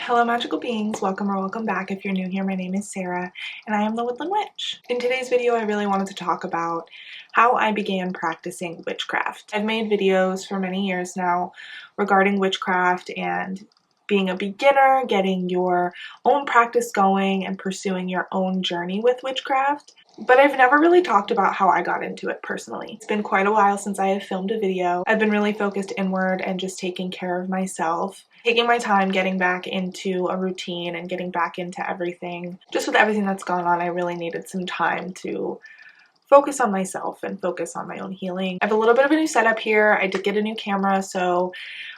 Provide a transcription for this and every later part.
Hello magical beings, welcome or welcome back. If you're new here, my name is Sarah and I am the Woodland Witch. In today's video, I really wanted to talk about how I began practicing witchcraft. I've made videos for many years now regarding witchcraft and being a beginner, getting your own practice going and pursuing your own journey with witchcraft. But I've never really talked about how I got into it personally. It's been quite a while since I have filmed a video. I've been really focused inward and just taking care of myself, taking my time getting back into a routine and getting back into everything. Just with everything that's gone on, I really needed some time to focus on myself and focus on my own healing. I have a little bit of a new setup here. I did get a new camera, so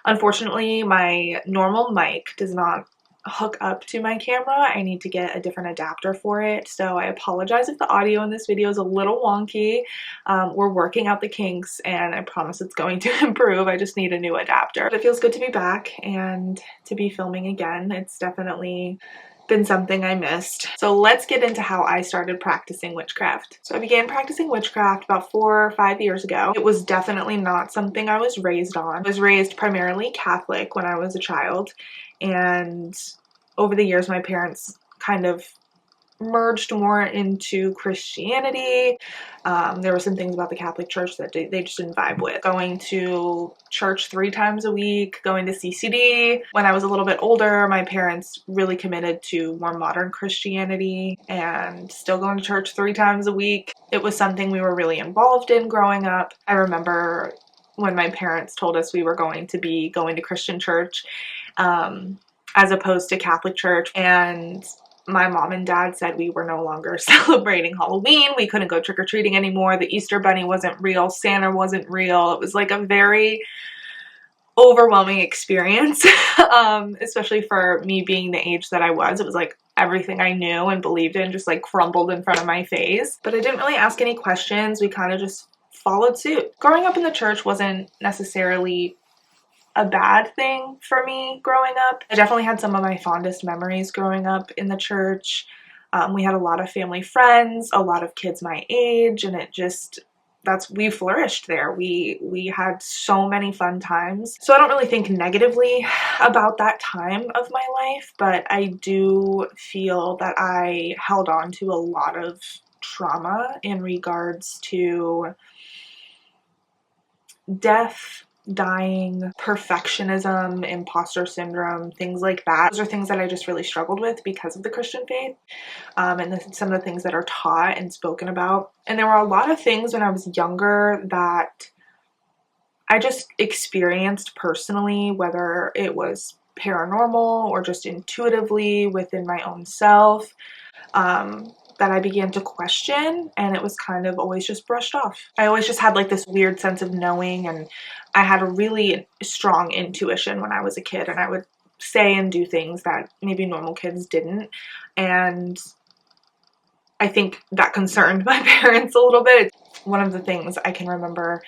unfortunately my normal mic does not hook up to my camera. I need to get a different adapter for it, so I apologize if the audio in this video is a little wonky. We're working out the kinks and I promise it's going to improve. I just need a new adapter. It feels good to be back and to be filming again. It's definitely been something I missed. So let's get into how I started practicing witchcraft. So I began practicing witchcraft about 4 or 5 years ago. It was definitely not something I was raised on. I was raised primarily Catholic when I was a child, and over the years my parents kind of merged more into Christianity. There were some things about the Catholic Church that they just didn't vibe with. Going to church 3 times a week, going to CCD. When I was a little bit older, my parents really committed to more modern Christianity and still going to church 3 times a week. It was something we were really involved in growing up. I remember when my parents told us we were going to be going to Christian church as opposed to Catholic church, and my mom and dad said we were no longer celebrating Halloween. We couldn't go trick-or-treating anymore. The Easter Bunny wasn't real. Santa wasn't real. It was like a very overwhelming experience, especially for me being the age that I was. It was like everything I knew and believed in just like crumbled in front of my face. But I didn't really ask any questions. We kind of just followed suit. Growing up in the church wasn't necessarily a bad thing for me growing up. I definitely had some of my fondest memories growing up in the church. We had a lot of family friends, a lot of kids my age, and we flourished there. We had so many fun times. So I don't really think negatively about that time of my life, but I do feel that I held on to a lot of trauma in regards to death, dying, perfectionism, imposter syndrome, things like that. Those are things that I just really struggled with because of the Christian faith, and some of the things that are taught and spoken about. And there were a lot of things when I was younger that I just experienced personally, whether it was paranormal or just intuitively within my own self, that I began to question, and it was kind of always just brushed off. I always just had like this weird sense of knowing, and I had a really strong intuition when I was a kid, and I would say and do things that maybe normal kids didn't, and I think that concerned my parents a little bit. One of the things I can remember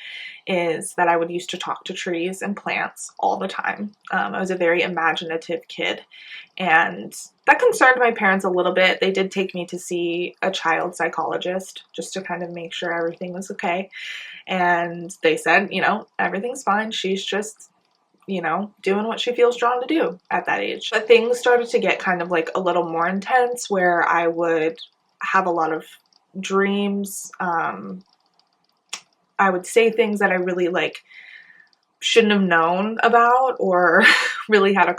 is that I would used to talk to trees and plants all the time. I was a very imaginative kid, and that concerned my parents a little bit. They did take me to see a child psychologist just to kind of make sure everything was okay. And they said, everything's fine. She's just, doing what she feels drawn to do at that age. But things started to get kind of like a little more intense, where I would have a lot of dreams. I would say things that I really shouldn't have known about, or really had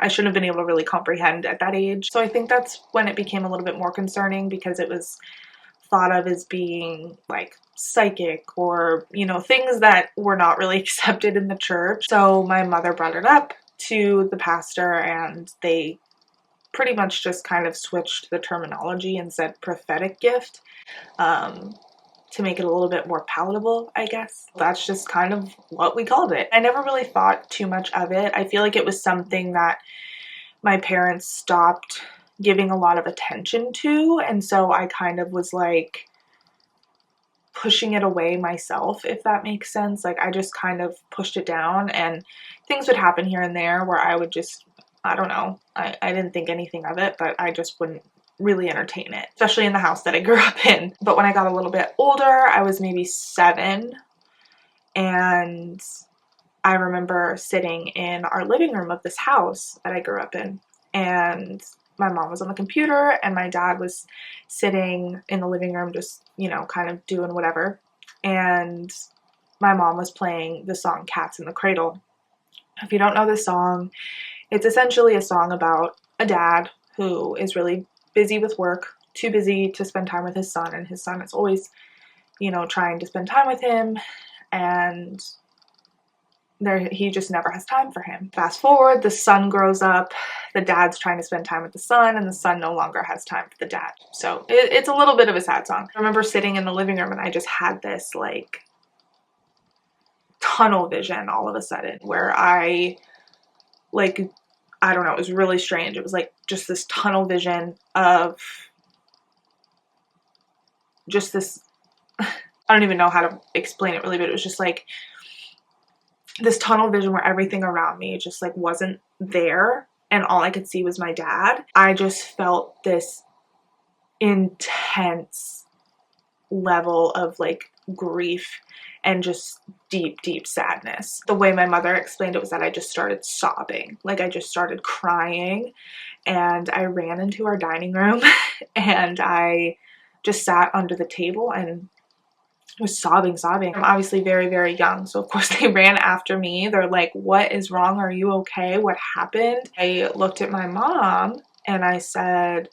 I shouldn't have been able to really comprehend at that age. So I think that's when it became a little bit more concerning, because it was thought of as being like psychic or, things that were not really accepted in the church. So my mother brought it up to the pastor, and they pretty much just kind of switched the terminology and said prophetic gift, to make it a little bit more palatable, I guess. That's just kind of what we called it. I never really thought too much of it. I feel like it was something that my parents stopped giving a lot of attention to, and so I kind of was like pushing it away myself, if that makes sense. Like I just kind of pushed it down, and things would happen here and there where I would just, I don't know, I didn't think anything of it, but I just wouldn't really entertain it, especially in the house that I grew up in. But when I got a little bit older, I was maybe 7, and I remember sitting in our living room of this house that I grew up in, and my mom was on the computer and my dad was sitting in the living room just, you know, kind of doing whatever. And my mom was playing the song Cats in the Cradle. If you don't know this song, it's essentially a song about a dad who is really busy with work, too busy to spend time with his son, and his son is always, you know, trying to spend time with him, and he just never has time for him. Fast forward, the son grows up, the dad's trying to spend time with the son, and the son no longer has time for the dad. So it's a little bit of a sad song. I remember sitting in the living room and I just had this like tunnel vision all of a sudden where I don't know, it was really strange. It was like just this tunnel vision of just this, I don't even know how to explain it really, but it was just like this tunnel vision where everything around me just like wasn't there and all I could see was my dad. I just felt this intense level of like grief and just deep, deep sadness. The way my mother explained it was that I just started sobbing. Like I just started crying and I ran into our dining room and I just sat under the table and was sobbing. I'm obviously very, very young. So of course they ran after me. They're like, what is wrong? Are you okay? What happened? I looked at my mom and I said,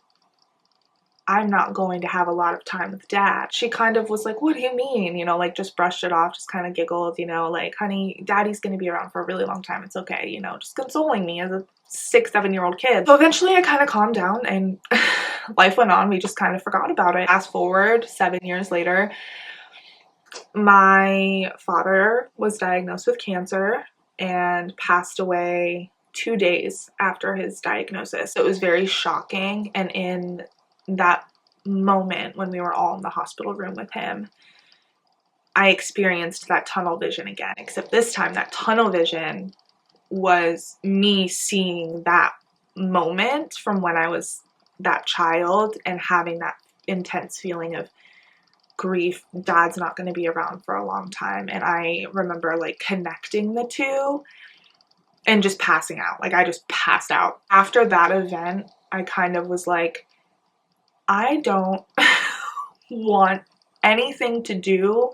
I'm not going to have a lot of time with dad. She kind of was like, what do you mean? You know, like just brushed it off, just kind of giggled, you know, like, honey, daddy's going to be around for a really long time. It's okay. You know, just consoling me as a 6-7-year-old kid. So eventually I kind of calmed down and life went on. We just kind of forgot about it. Fast forward 7 years later, my father was diagnosed with cancer and passed away 2 days after his diagnosis. It was very shocking. And in that moment when we were all in the hospital room with him, I experienced that tunnel vision again, except this time that tunnel vision was me seeing that moment from when I was that child and having that intense feeling of grief. Dad's not going to be around for a long time. And I remember like connecting the two and just passing out. Like I just passed out. After that event, I kind of was like, I don't want anything to do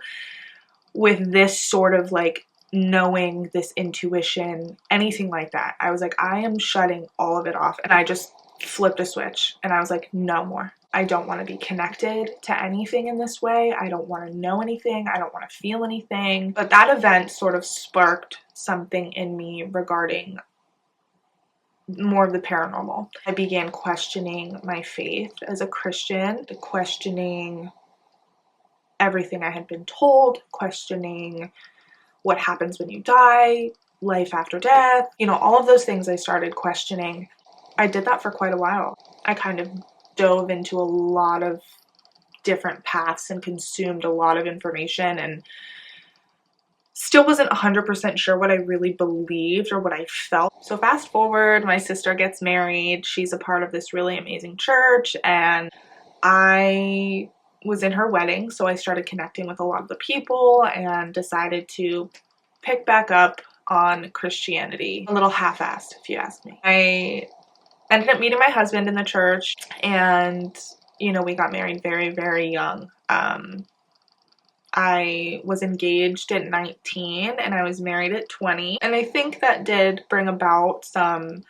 with this sort of like knowing, this intuition, anything like that. I was like, I am shutting all of it off. And I just flipped a switch and I was like, no more. I don't want to be connected to anything in this way. I don't want to know anything. I don't want to feel anything. But that event sort of sparked something in me regarding more of the paranormal. I began questioning my faith as a Christian, questioning everything I had been told, questioning what happens when you die, life after death, you know, all of those things I started questioning. I did that for quite a while. I kind of dove into a lot of different paths and consumed a lot of information and still wasn't 100% sure what I really believed or what I felt. So fast forward, my sister gets married. She's a part of this really amazing church and I was in her wedding. So I started connecting with a lot of the people and decided to pick back up on Christianity. A little half-assed, if you ask me. I ended up meeting my husband in the church and, you know, we got married very, very young. I was engaged at 19 and I was married at 20. And I think that did bring about some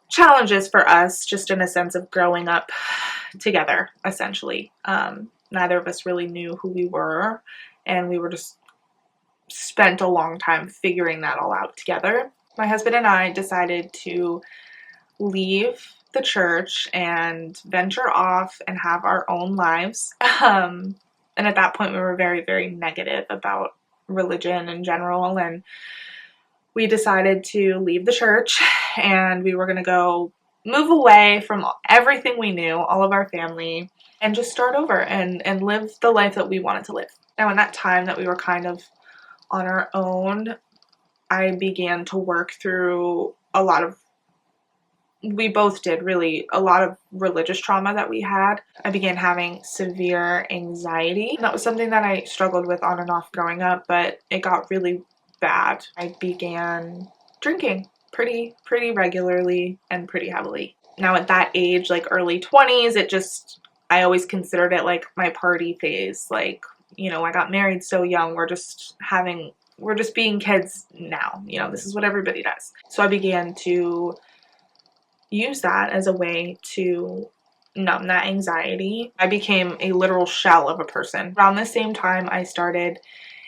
challenges for us, just in a sense of growing up together, essentially. Neither of us really knew who we were and we were just spent a long time figuring that all out together. My husband and I decided to leave the church and venture off and have our own lives. And at that point, we were very, very negative about religion in general. And we decided to leave the church and we were going to go move away from everything we knew, all of our family, and just start over and live the life that we wanted to live. Now, in that time that we were kind of on our own, I began to work through we both did really a lot of religious trauma that we had. I began having severe anxiety. And that was something that I struggled with on and off growing up, but it got really bad, I began drinking pretty regularly and pretty heavily. Now at that age, like early 20s, I always considered it like my party phase. Like, you know, I got married so young, we're just being kids now, you know, this is what everybody does. So I began to use that as a way to numb that anxiety. I became a literal shell of a person. Around the same time, I started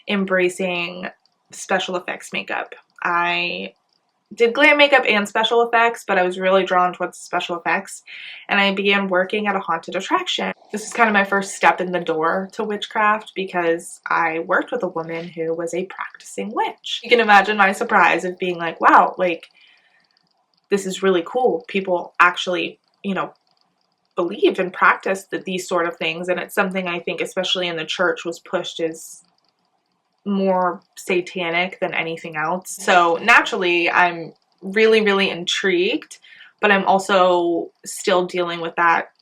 embracing special effects makeup. I did glam makeup and special effects, but I was really drawn towards special effects, and I began working at a haunted attraction. This was kind of my first step in the door to witchcraft because I worked with a woman who was a practicing witch. You can imagine my surprise of being like, wow, like, this is really cool. People actually, you know, believe and practice these sort of things, and it's something I think, especially in the church, was pushed as more satanic than anything else. So naturally, I'm really intrigued, but I'm also still dealing with that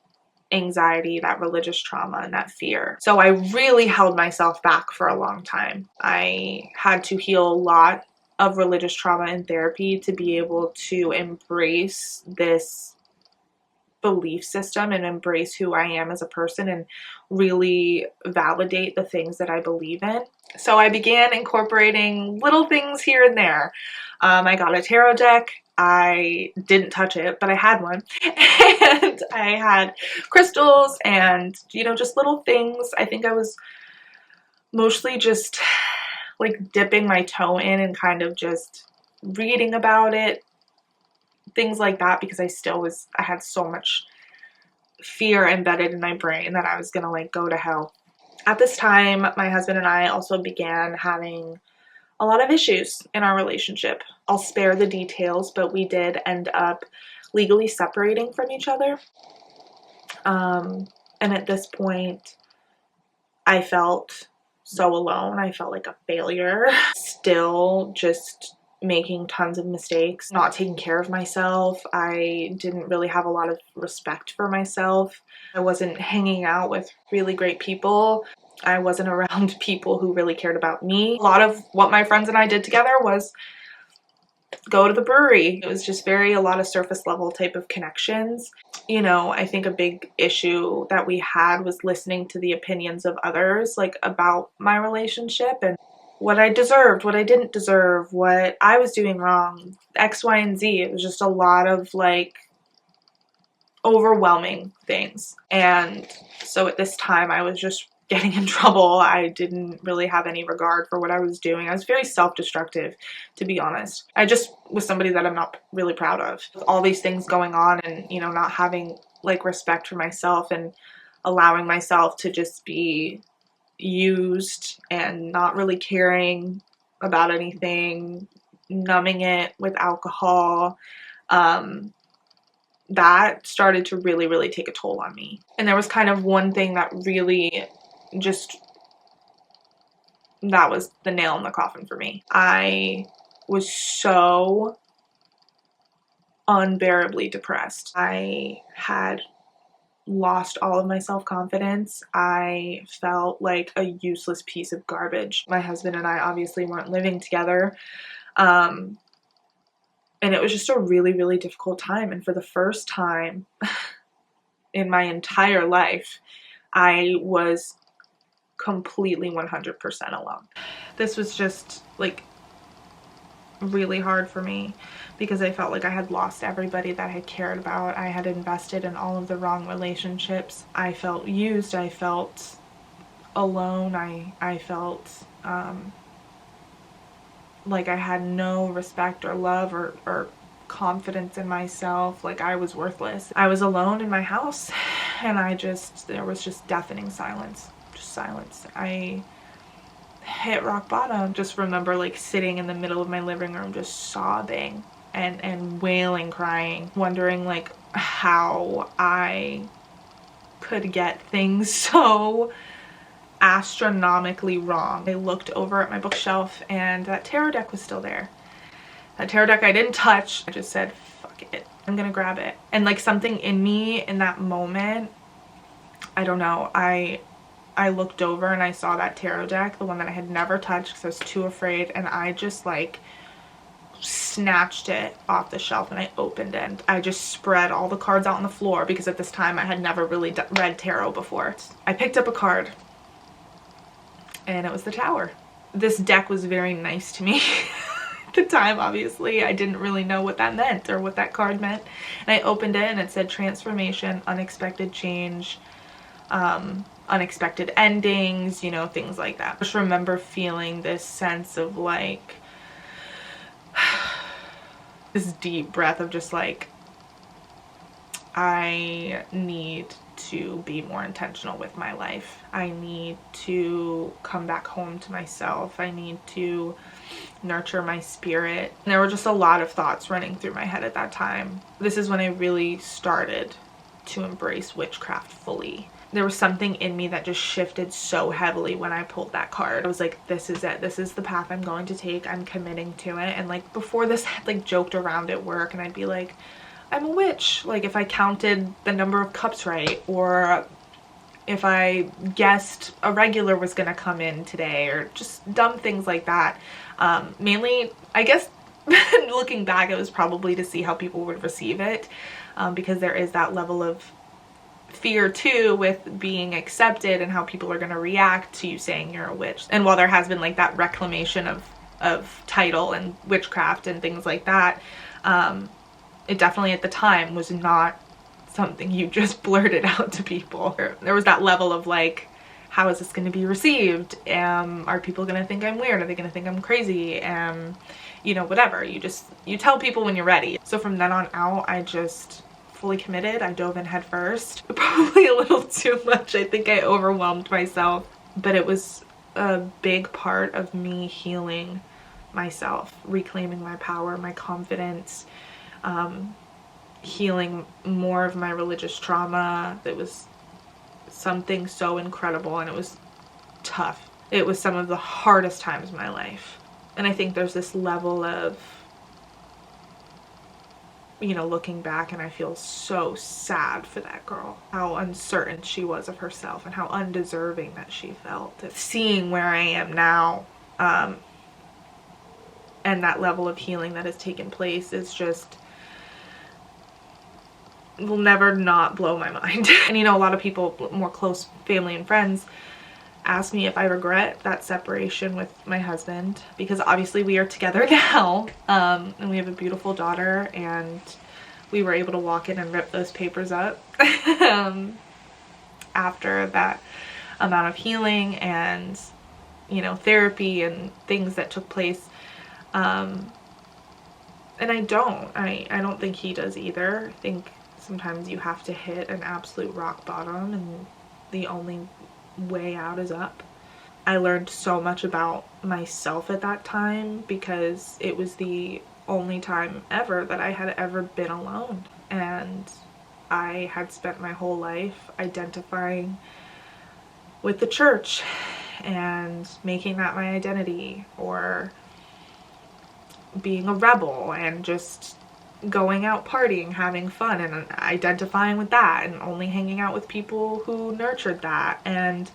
anxiety, that religious trauma, and that fear. So I really held myself back for a long time. I had to heal a lot of religious trauma in therapy to be able to embrace this belief system and embrace who I am as a person and really validate the things that I believe in. So I began incorporating little things here and there. I got a tarot deck. I didn't touch it, but I had one. And I had crystals and, you know, just little things. I think I was mostly just like dipping my toe in and kind of just reading about it, things like that, because I had so much fear embedded in my brain that I was gonna like go to hell. At this time, my husband and I also began having a lot of issues in our relationship. I'll spare the details, but we did end up legally separating from each other. And at this point, I felt so alone. I felt like a failure. Still just making tons of mistakes, not taking care of myself. I didn't really have a lot of respect for myself. I wasn't hanging out with really great people. I wasn't around people who really cared about me. A lot of what my friends and I did together was go to the brewery. It was just a lot of surface level type of connections. You know, I think a big issue that we had was listening to the opinions of others, like about my relationship and what I deserved, what I didn't deserve, what I was doing wrong, X, Y, and Z. It was just a lot of like overwhelming things. And so at this time I was just getting in trouble. I didn't really have any regard for what I was doing. I was very self-destructive, to be honest. I just was somebody that I'm not really proud of. With all these things going on and, you know, not having like respect for myself and allowing myself to just be used and not really caring about anything, numbing it with alcohol, that started to really take a toll on me. And there was kind of one thing that really that was the nail in the coffin for me. I was so unbearably depressed. I had lost all of my self-confidence. I felt like a useless piece of garbage. My husband and I obviously weren't living together. And it was just a really difficult time. And for the first time in my entire life, I was completely 100% alone. This was just like really hard for me because I felt like I had lost everybody that I cared about. I had invested in all of the wrong relationships. I felt used. I felt alone. I felt like I had no respect or love or confidence in myself. Like I was worthless. I was alone in my house and there was just deafening silence. Just silence. I hit rock bottom. Just remember like sitting in the middle of my living room just sobbing and wailing, crying, wondering like how I could get things so astronomically wrong. I looked over at my bookshelf and that tarot deck was still there. That tarot deck I didn't touch. I just said, fuck it, I'm gonna grab it. And like something in me in that moment, I don't know, I I looked over and I saw that tarot deck, the one that I had never touched because I was too afraid, and I just like snatched it off the shelf and I opened it. I just spread all the cards out on the floor because at this time I had never really read tarot before. I picked up a card and it was the Tower. This deck was very nice to me. At the time, obviously, I didn't really know what that meant or what that card meant. And I opened it and it said transformation, unexpected change, unexpected endings, you know, things like that. I just remember feeling this sense of like, this deep breath of just like, I need to be more intentional with my life. I need to come back home to myself. I need to nurture my spirit. And there were just a lot of thoughts running through my head at that time. This is when I really started to embrace witchcraft fully. There was something in me that just shifted so heavily when I pulled that card. I was like, this is it. This is the path I'm going to take. I'm committing to it. And like before this, I had like joked around at work and I'd be like, I'm a witch. Like if I counted the number of cups right, or if I guessed a regular was gonna come in today, or just dumb things like that. Mainly, I guess, looking back, it was probably to see how people would receive it, because there is that level of fear too with being accepted and how people are gonna react to you saying you're a witch. And while there has been like that reclamation of title and witchcraft and things like that, it definitely at the time was not something you just blurted out to people. There was that level of like, how is this going to be received? Are people going to think I'm weird? Are they going to think I'm crazy? You know, whatever. You tell people when you're ready. So from then on out, I just fully committed. I dove in head first. Probably a little too much. I think I overwhelmed myself, but it was a big part of me healing myself, reclaiming my power, my confidence, healing more of my religious trauma. It was something so incredible, and it was tough. It was some of the hardest times of my life. And I think there's this level of, you know, looking back, and I feel so sad for that girl, how uncertain she was of herself and how undeserving that she felt. Seeing where I am now, and that level of healing that has taken place is just, will never not blow my mind. And you know, a lot of people, more close family and friends, ask me if I regret that separation with my husband, because obviously we are together now, and we have a beautiful daughter, and we were able to walk in and rip those papers up after that amount of healing and, you know, therapy and things that took place. And I don't think he does either. I think sometimes you have to hit an absolute rock bottom, and the only way out is up. I learned so much about myself at that time because it was the only time ever that I had ever been alone. And I had spent my whole life identifying with the church and making that my identity, or being a rebel and just going out partying, having fun, and identifying with that, and only hanging out with people who nurtured that. And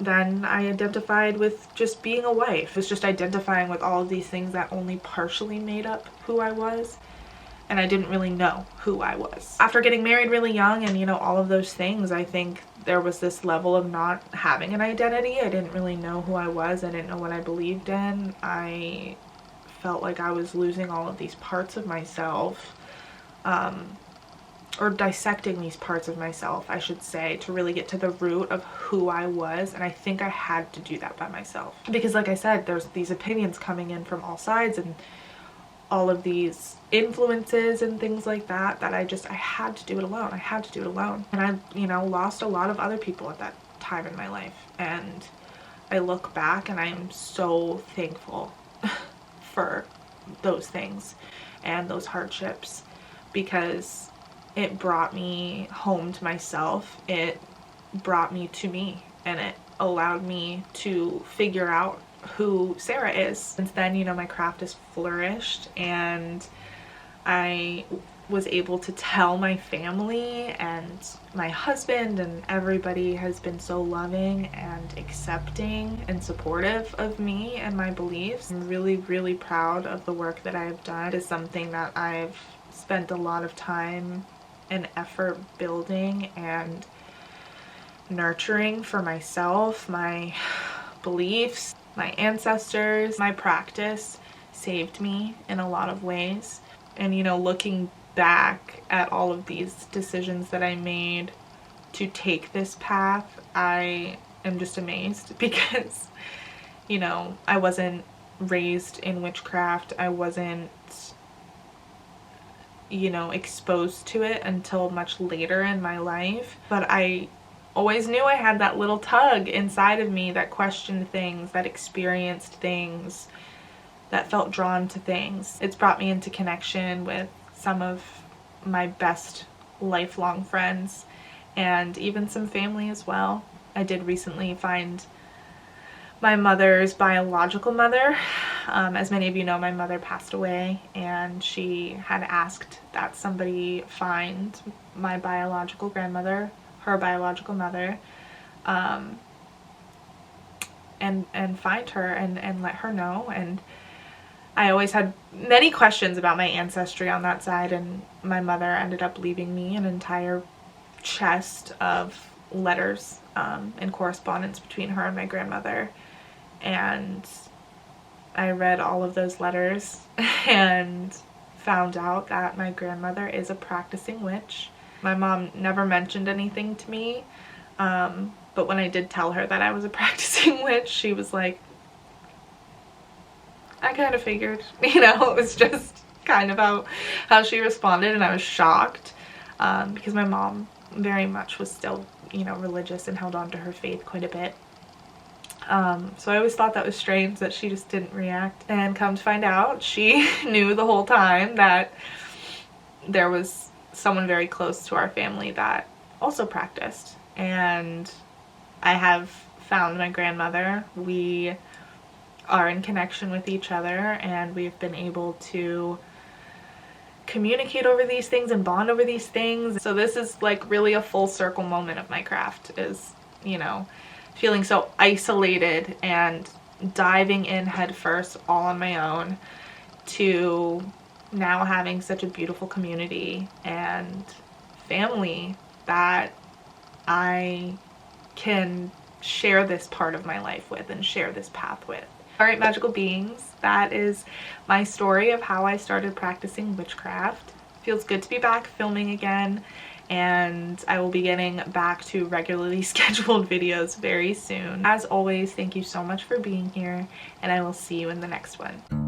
then I identified with just being a wife. It was just identifying with all of these things that only partially made up who I was, and I didn't really know who I was. After getting married really young and, you know, all of those things, I think there was this level of not having an identity. I didn't really know who I was. I didn't know what I believed in. I felt like I was losing all of these parts of myself, or dissecting these parts of myself, I should say, to really get to the root of who I was. And I think I had to do that by myself, because like I said, there's these opinions coming in from all sides and all of these influences and things like that, that I had to do it alone. I had to do it alone. And I, you know, lost a lot of other people at that time in my life. And I look back and I'm so thankful for those things and those hardships, because it brought me home to myself. It brought me to me, and it allowed me to figure out who Sarah is. Since then, you know, my craft has flourished, and I was able to tell my family, and my husband and everybody has been so loving and accepting and supportive of me and my beliefs. I'm really, really proud of the work that I've done. It is something that I've spent a lot of time and effort building and nurturing for myself, my beliefs, my ancestors. My practice saved me in a lot of ways. And you know, looking back at all of these decisions that I made to take this path, I am just amazed because, you know, I wasn't raised in witchcraft. I wasn't, you know, exposed to it until much later in my life. But I always knew I had that little tug inside of me that questioned things, that experienced things, that felt drawn to things. It's brought me into connection with some of my best lifelong friends and even some family as well. I did recently find my mother's biological mother. As many of you know, my mother passed away, and she had asked that somebody find my biological grandmother, her biological mother, and find her and let her know. And I always had many questions about my ancestry on that side, and my mother ended up leaving me an entire chest of letters and correspondence between her and my grandmother. And I read all of those letters and found out that my grandmother is a practicing witch. My mom never mentioned anything to me, but when I did tell her that I was a practicing witch, she was like, I kind of figured, you know. It was just kind of how she responded, and I was shocked because my mom very much was still, you know, religious and held on to her faith quite a bit. So I always thought that was strange that she just didn't react, and come to find out, she knew the whole time that there was someone very close to our family that also practiced. And I have found my grandmother. We are in connection with each other, and we've been able to communicate over these things and bond over these things. So this is like really a full circle moment of my craft, is, you know, feeling so isolated and diving in head first all on my own, to now having such a beautiful community and family that I can share this part of my life with and share this path with. Alright, magical beings, that is my story of how I started practicing witchcraft. Feels good to be back filming again, and I will be getting back to regularly scheduled videos very soon. As always, thank you so much for being here, and I will see you in the next one.